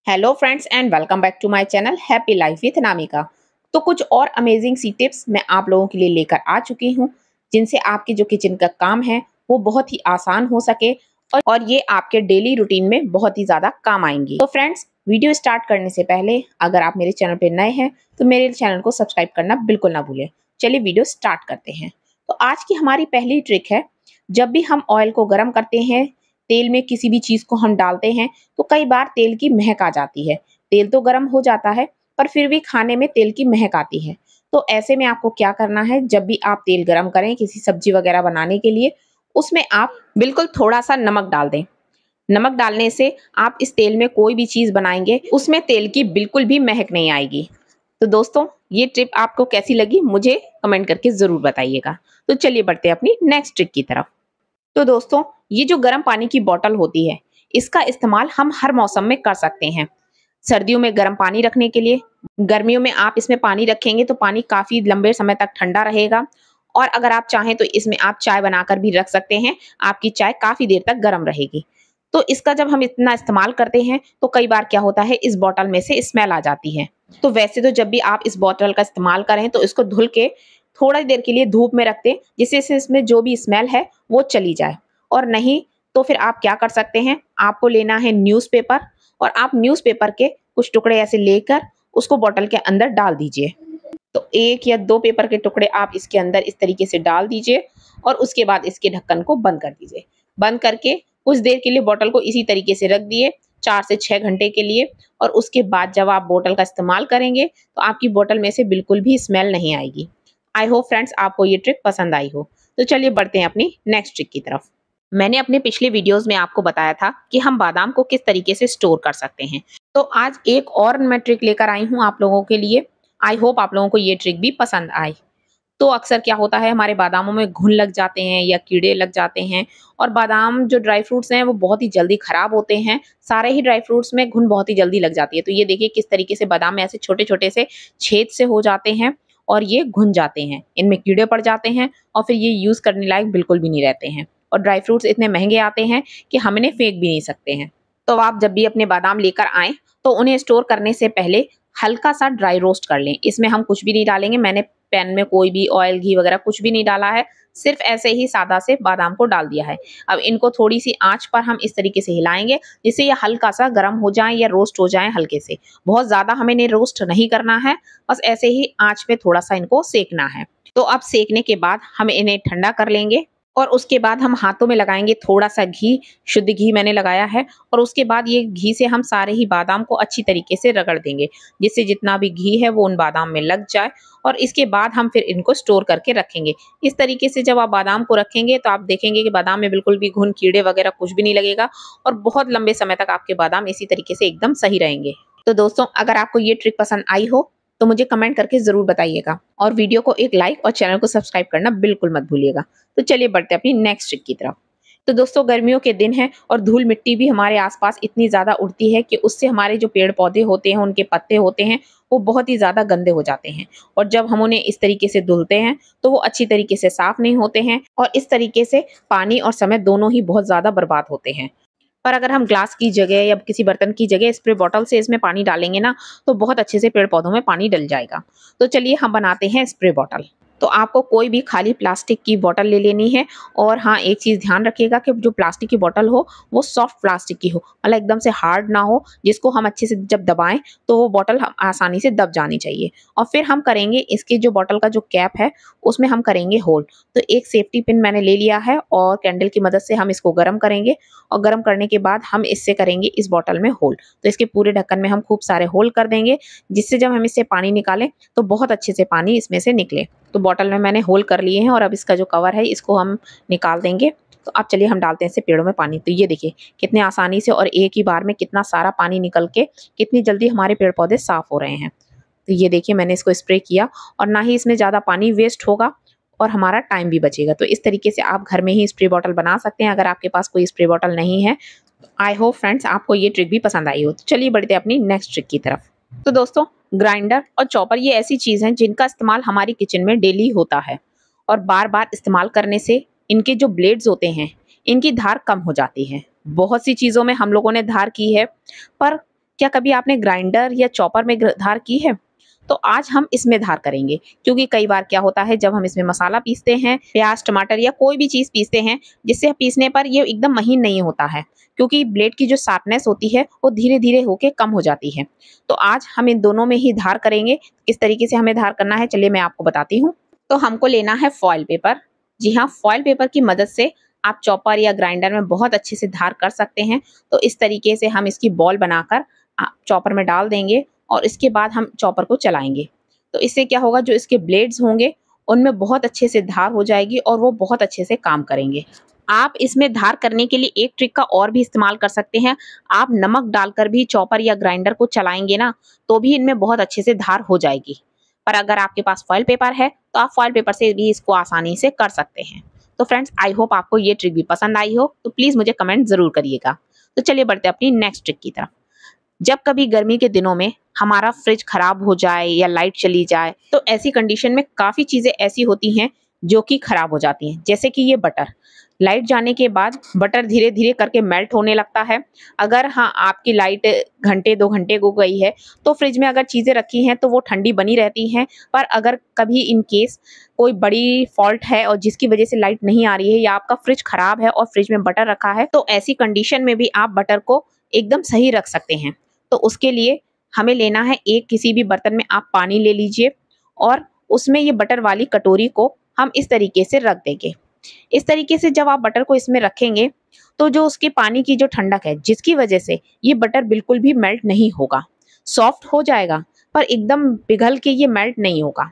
Hello friends and welcome back to my channel happy life with Namika. तो कुछ और amazing सी tips मैं आप लोगों के लिए लेकर आ चुकी हूँ, जिनसे आपके जो किचन का काम है वो बहुत ही आसान हो सके और ये आपके डेली रूटीन में बहुत ही ज़्यादा काम आएंगी। तो फ्रेंड्स, वीडियो स्टार्ट करने से पहले अगर आप मेरे चैनल पर नए हैं तो मेरे चैनल को सब्सक्राइब करना बिल्कुल ना भूलें। चलिए वीडियो स्टार्ट करते हैं। तो आज की हमारी पहली ट्रिक है, जब भी हम ऑयल को गर्म करते हैं, तेल में किसी भी चीज को हम डालते हैं तो कई बार तेल की महक आ जाती है। तेल तो गर्म हो जाता है पर फिर भी खाने में तेल की महक आती है। तो ऐसे में आपको क्या करना है, जब भी आप तेल गर्म करें किसी सब्जी वगैरह बनाने के लिए, उसमें आप बिल्कुल थोड़ा सा नमक डाल दें। नमक डालने से आप इस तेल में कोई भी चीज बनाएंगे उसमें तेल की बिल्कुल भी महक नहीं आएगी। तो दोस्तों, ये टिप आपको कैसी लगी मुझे कमेंट करके जरूर बताइएगा। तो चलिए बढ़ते हैं अपनी नेक्स्ट ट्रिक की तरफ। तो दोस्तों, ये जो गर्म पानी की बोतल होती है, इसका इस्तेमाल हम हर मौसम में कर सकते हैं। सर्दियों में गर्म पानी रखने के लिए, गर्मियों में आप इसमें पानी रखेंगे तो पानी काफी लंबे समय तक ठंडा रहेगा। और अगर आप चाहें तो इसमें आप चाय बनाकर भी रख सकते हैं, आपकी चाय काफी देर तक गर्म रहेगी। तो इसका जब हम इतना इस्तेमाल करते हैं तो कई बार क्या होता है, इस बोतल में से स्मेल आ जाती है। तो वैसे तो जब भी आप इस बोतल का इस्तेमाल करें तो इसको धुल के थोड़ा देर के लिए धूप में रख दें, जिससे इसमें जो भी स्मेल है वो चली जाए। और नहीं तो फिर आप क्या कर सकते हैं, आपको लेना है न्यूज़पेपर, और आप न्यूज़पेपर के कुछ टुकड़े ऐसे लेकर उसको बोतल के अंदर डाल दीजिए। तो एक या दो पेपर के टुकड़े आप इसके अंदर इस तरीके से डाल दीजिए और उसके बाद इसके ढक्कन को बंद कर दीजिए। बंद करके कुछ देर के लिए बोतल को इसी तरीके से रख दिए, 4 से 6 घंटे के लिए। और उसके बाद जब आप बोतल का इस्तेमाल करेंगे तो आपकी बोतल में से बिल्कुल भी स्मेल नहीं आएगी। आई होप फ्रेंड्स आपको ये ट्रिक पसंद आई हो। तो चलिए बढ़ते हैं अपनी नेक्स्ट ट्रिक की तरफ। मैंने अपने पिछले वीडियोस में आपको बताया था कि हम बादाम को किस तरीके से स्टोर कर सकते हैं। तो आज एक और मैं ट्रिक लेकर आई हूँ आप लोगों के लिए। आई होप आप लोगों को ये ट्रिक भी पसंद आए। तो अक्सर क्या होता है, हमारे बादामों में घुन लग जाते हैं या कीड़े लग जाते हैं, और बादाम जो ड्राई फ्रूट्स हैं वो बहुत ही जल्दी खराब होते हैं। सारे ही ड्राई फ्रूट्स में घुन बहुत ही जल्दी लग जाती है। तो ये देखिए किस तरीके से बादाम में ऐसे छोटे छोटे से छेद से हो जाते हैं और ये घुन जाते हैं, इनमें कीड़े पड़ जाते हैं और फिर ये यूज करने लायक बिल्कुल भी नहीं रहते हैं। और ड्राई फ्रूट्स इतने महंगे आते हैं कि हम इन्हें फेंक भी नहीं सकते हैं। तो आप जब भी अपने बादाम लेकर आएं तो उन्हें स्टोर करने से पहले हल्का सा ड्राई रोस्ट कर लें। इसमें हम कुछ भी नहीं डालेंगे, मैंने पैन में कोई भी ऑयल घी वगैरह कुछ भी नहीं डाला है, सिर्फ ऐसे ही सादा से बादाम को डाल दिया है। अब इनको थोड़ी सी आंच पर हम इस तरीके से हिलाएंगे जिससे ये हल्का सा गर्म हो जाए या रोस्ट हो जाए हल्के से। बहुत ज्यादा हमें इन्हें रोस्ट नहीं करना है, बस ऐसे ही आंच पे थोड़ा सा इनको सेकना है। तो अब सेकने के बाद हम इन्हें ठंडा कर लेंगे और उसके बाद हम हाथों में लगाएंगे थोड़ा सा घी, शुद्ध घी मैंने लगाया है। और उसके बाद ये घी से हम सारे ही बादाम को अच्छी तरीके से रगड़ देंगे, जिससे जितना भी घी है वो उन बादाम में लग जाए। और इसके बाद हम फिर इनको स्टोर करके रखेंगे। इस तरीके से जब आप बादाम को रखेंगे तो आप देखेंगे कि बादाम में बिल्कुल भी घुन कीड़े वगैरह कुछ भी नहीं लगेगा और बहुत लंबे समय तक आपके बादाम इसी तरीके से एकदम सही रहेंगे। तो दोस्तों, अगर आपको ये ट्रिक पसंद आई हो तो मुझे कमेंट करके जरूर बताइएगा और वीडियो को एक लाइक और चैनल को सब्सक्राइब करना बिल्कुल मत भूलिएगा। तो चलिए बढ़ते हैं अपनी नेक्स्ट ट्रिक की तरफ। तो दोस्तों, गर्मियों के दिन हैं और धूल मिट्टी भी हमारे आसपास इतनी ज्यादा उड़ती है कि उससे हमारे जो पेड़ पौधे होते हैं, उनके पत्ते होते हैं, वो बहुत ही ज्यादा गंदे हो जाते हैं। और जब हम उन्हें इस तरीके से धुलते हैं तो वो अच्छी तरीके से साफ नहीं होते हैं और इस तरीके से पानी और समय दोनों ही बहुत ज्यादा बर्बाद होते हैं। पर अगर हम ग्लास की जगह या किसी बर्तन की जगह स्प्रे बॉटल से इसमें पानी डालेंगे ना, तो बहुत अच्छे से पेड़ पौधों में पानी डल जाएगा। तो चलिए हम बनाते हैं स्प्रे बॉटल। तो आपको कोई भी खाली प्लास्टिक की बोतल ले लेनी है। और हाँ, एक चीज़ ध्यान रखिएगा कि जो प्लास्टिक की बोतल हो वो सॉफ्ट प्लास्टिक की हो, मतलब एकदम से हार्ड ना हो, जिसको हम अच्छे से जब दबाएं तो वो बोतल आसानी से दब जानी चाहिए। और फिर हम करेंगे इसकी जो बोतल का जो कैप है उसमें हम करेंगे होल। तो एक सेफ्टी पिन मैंने ले लिया है और कैंडल की मदद से हम इसको गर्म करेंगे और गर्म करने के बाद हम इससे करेंगे इस बोतल में होल। तो इसके पूरे ढक्कन में हम खूब सारे होल कर देंगे, जिससे जब हम इससे पानी निकालें तो बहुत अच्छे से पानी इसमें से निकले। तो बोतल में मैंने होल कर लिए हैं और अब इसका जो कवर है इसको हम निकाल देंगे। तो अब चलिए हम डालते हैं इससे पेड़ों में पानी। तो ये देखिए कितने आसानी से और एक ही बार में कितना सारा पानी निकल के कितनी जल्दी हमारे पेड़ पौधे साफ हो रहे हैं। तो ये देखिए मैंने इसको स्प्रे किया और ना ही इसमें ज़्यादा पानी वेस्ट होगा और हमारा टाइम भी बचेगा। तो इस तरीके से आप घर में ही स्प्रे बॉटल बना सकते हैं अगर आपके पास कोई स्प्रे बॉटल नहीं है। आई होप फ्रेंड्स आपको ये ट्रिक भी पसंद आई हो। तो चलिए बढ़ते हैं अपनी नेक्स्ट ट्रिक की तरफ। तो दोस्तों, ग्राइंडर और चॉपर ये ऐसी चीज़ हैं जिनका इस्तेमाल हमारी किचन में डेली होता है और बार बार इस्तेमाल करने से इनके जो ब्लेड्स होते हैं इनकी धार कम हो जाती है। बहुत सी चीज़ों में हम लोगों ने धार की है, पर क्या कभी आपने ग्राइंडर या चॉपर में धार की है? तो आज हम इसमें धार करेंगे, क्योंकि कई बार क्या होता है जब हम इसमें मसाला पीसते हैं, प्याज टमाटर या कोई भी चीज़ पीसते हैं, जिससे पीसने पर ये एकदम महीन नहीं होता है, क्योंकि ब्लेड की जो शार्पनेस होती है वो धीरे-धीरे होके कम हो जाती है। तो आज हम इन दोनों में ही धार करेंगे। किस तरीके से हमें धार करना है चलिए मैं आपको बताती हूँ। तो हमको लेना है फॉइल पेपर। जी हाँ, फॉइल पेपर की मदद से आप चॉपर या ग्राइंडर में बहुत अच्छे से धार कर सकते हैं। तो इस तरीके से हम इसकी बॉल बनाकर चॉपर में डाल देंगे और इसके बाद हम चॉपर को चलाएंगे। तो इससे क्या होगा, जो इसके ब्लेड्स होंगे उनमें बहुत अच्छे से धार हो जाएगी और वो बहुत अच्छे से काम करेंगे। आप इसमें धार करने के लिए एक ट्रिक का और भी इस्तेमाल कर सकते हैं। आप नमक डालकर भी चॉपर या ग्राइंडर को चलाएंगे ना, तो भी इनमें बहुत अच्छे से धार हो जाएगी। पर अगर आपके पास फॉइल पेपर है तो आप फॉइल पेपर से भी इसको आसानी से कर सकते हैं। तो फ्रेंड्स, आई होप आपको ये ट्रिक भी पसंद आई हो, तो प्लीज़ मुझे कमेंट ज़रूर करिएगा। तो चलिए बढ़ते हैं अपनी नेक्स्ट ट्रिक की तरफ। जब कभी गर्मी के दिनों में हमारा फ्रिज खराब हो जाए या लाइट चली जाए, तो ऐसी कंडीशन में काफ़ी चीज़ें ऐसी होती हैं जो कि खराब हो जाती हैं, जैसे कि ये बटर। लाइट जाने के बाद बटर धीरे धीरे करके मेल्ट होने लगता है। अगर हाँ, आपकी लाइट घंटे 2 घंटे को गई है तो फ्रिज में अगर चीज़ें रखी हैं तो वो ठंडी बनी रहती हैं। पर अगर कभी इन केस कोई बड़ी फॉल्ट है और जिसकी वजह से लाइट नहीं आ रही है, या आपका फ्रिज खराब है और फ्रिज में बटर रखा है, तो ऐसी कंडीशन में भी आप बटर को एकदम सही रख सकते हैं। तो उसके लिए हमें लेना है, एक किसी भी बर्तन में आप पानी ले लीजिए और उसमें ये बटर वाली कटोरी को हम इस तरीके से रख देंगे। इस तरीके से जब आप बटर को इसमें रखेंगे तो जो उसके पानी की जो ठंडक है, जिसकी वजह से ये बटर बिल्कुल भी मेल्ट नहीं होगा, सॉफ्ट हो जाएगा पर एकदम पिघल के ये मेल्ट नहीं होगा।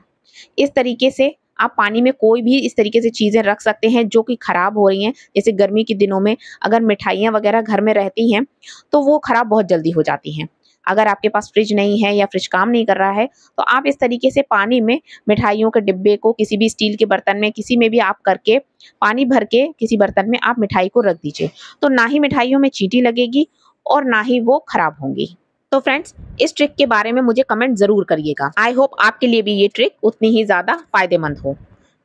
इस तरीके से आप पानी में कोई भी इस तरीके से चीज़ें रख सकते हैं जो कि खराब हो रही हैं। जैसे गर्मी के दिनों में अगर मिठाइयाँ वगैरह घर में रहती हैं तो वो खराब बहुत जल्दी हो जाती हैं। अगर आपके पास फ्रिज नहीं है या फ्रिज काम नहीं कर रहा है, तो आप इस तरीके से पानी में मिठाइयों के डिब्बे को किसी भी स्टील के बर्तन में, किसी में भी आप करके पानी भर के किसी बर्तन में आप मिठाई को रख दीजिए। तो ना ही मिठाइयों में चींटी लगेगी और ना ही वो खराब होंगी। तो फ्रेंड्स, इस ट्रिक के बारे में मुझे कमेंट ज़रूर करिएगा। आई होप आपके लिए भी ये ट्रिक उतनी ही ज़्यादा फायदेमंद हो।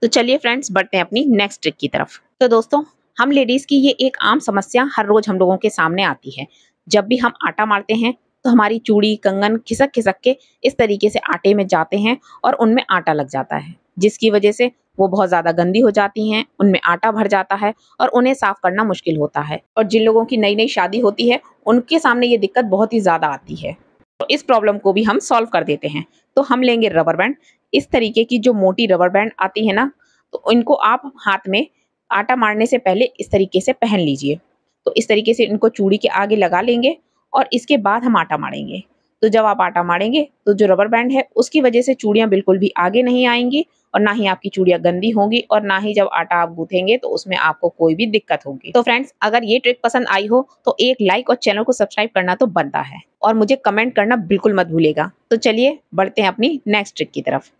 तो चलिए फ्रेंड्स, बढ़ते हैं अपनी नेक्स्ट ट्रिक की तरफ। तो दोस्तों, हम लेडीज़ की ये एक आम समस्या हर रोज़ हम लोगों के सामने आती है। जब भी हम आटा मारते हैं तो हमारी चूड़ी कंगन खिसक खिसक के इस तरीके से आटे में जाते हैं और उनमें आटा लग जाता है, जिसकी वजह से वो बहुत ज़्यादा गंदी हो जाती हैं, उनमें आटा भर जाता है और उन्हें साफ़ करना मुश्किल होता है। और जिन लोगों की नई नई शादी होती है उनके सामने ये दिक्कत बहुत ही ज़्यादा आती है। तो इस प्रॉब्लम को भी हम सॉल्व कर देते हैं। तो हम लेंगे रबर बैंड। इस तरीके की जो मोटी रबर बैंड आती है ना, तो इनको आप हाथ में आटा मारने से पहले इस तरीके से पहन लीजिए। तो इस तरीके से इनको चूड़ी के आगे लगा लेंगे और इसके बाद हम आटा मारेंगे। तो जब आप आटा मारेंगे तो जो रबर बैंड है उसकी वजह से चूड़ियाँ बिल्कुल भी आगे नहीं आएंगी और ना ही आपकी चूड़ियाँ गंदी होंगी और ना ही जब आटा आप गूंथेंगे तो उसमें आपको कोई भी दिक्कत होगी। तो फ्रेंड्स, अगर ये ट्रिक पसंद आई हो तो एक लाइक और चैनल को सब्सक्राइब करना तो बनता है और मुझे कमेंट करना बिल्कुल मत भूलिएगा। तो चलिए बढ़ते हैं अपनी नेक्स्ट ट्रिक की तरफ।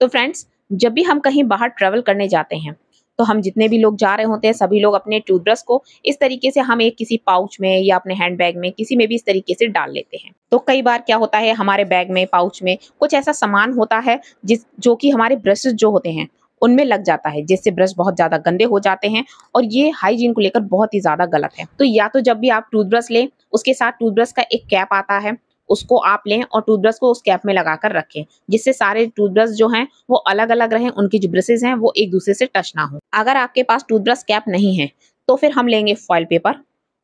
तो फ्रेंड्स, जब भी हम कहीं बाहर ट्रेवल करने जाते हैं तो हम जितने भी लोग जा रहे होते हैं सभी लोग अपने टूथब्रश को इस तरीके से हम एक किसी पाउच में या अपने हैंडबैग में किसी में भी इस तरीके से डाल लेते हैं। तो कई बार क्या होता है, हमारे बैग में पाउच में कुछ ऐसा सामान होता है जो कि हमारे ब्रशेस जो होते हैं उनमें लग जाता है, जिससे ब्रश बहुत ज्यादा गंदे हो जाते हैं और ये हाइजीन को लेकर बहुत ही ज्यादा गलत है। तो या तो जब भी आप टूथब्रश लें उसके साथ टूथब्रश का एक कैप आता है, उसको आप लें और टूथब्रश को उस कैप में लगाकर रखें, जिससे सारे टूथब्रश जो हैं वो अलग अलग रहें, उनकी जो ब्रशेस हैं वो एक दूसरे से टच ना हो। अगर आपके पास टूथब्रश कैप नहीं है तो फिर हम लेंगे फॉइल पेपर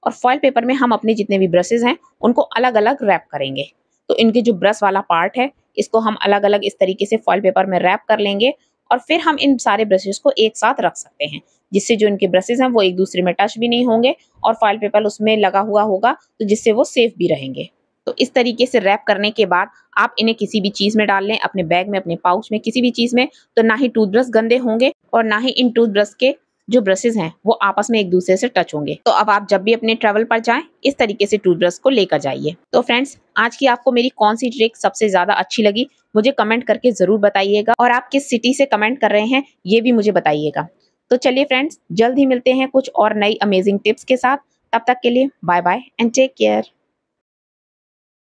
और फॉइल पेपर में हम अपने जितने भी ब्रशेस हैं उनको अलग अलग रैप करेंगे। तो इनके जो ब्रश वाला पार्ट है इसको हम अलग अलग इस तरीके से फॉइल पेपर में रैप कर लेंगे और फिर हम इन सारे ब्रशेस को एक साथ रख सकते हैं, जिससे जो इनके ब्रशेस हैं वो एक दूसरे में टच भी नहीं होंगे और फॉइल पेपर उसमें लगा हुआ होगा, तो जिससे वो सेफ भी रहेंगे। तो इस तरीके से रैप करने के बाद आप इन्हें किसी भी चीज़ में डाल लें, अपने बैग में, अपने पाउच में, किसी भी चीज़ में। तो ना ही टूथब्रश गंदे होंगे और ना ही इन टूथब्रश के जो ब्रशेस हैं वो आपस में एक दूसरे से टच होंगे। तो अब आप जब भी अपने ट्रैवल पर जाएं इस तरीके से टूथब्रश को लेकर जाइए। तो फ्रेंड्स, आज की आपको मेरी कौन सी ट्रिक सबसे ज़्यादा अच्छी लगी मुझे कमेंट करके ज़रूर बताइएगा और आप किस सिटी से कमेंट कर रहे हैं ये भी मुझे बताइएगा। तो चलिए फ्रेंड्स, जल्द ही मिलते हैं कुछ और नई अमेजिंग टिप्स के साथ। तब तक के लिए bye bye and take care.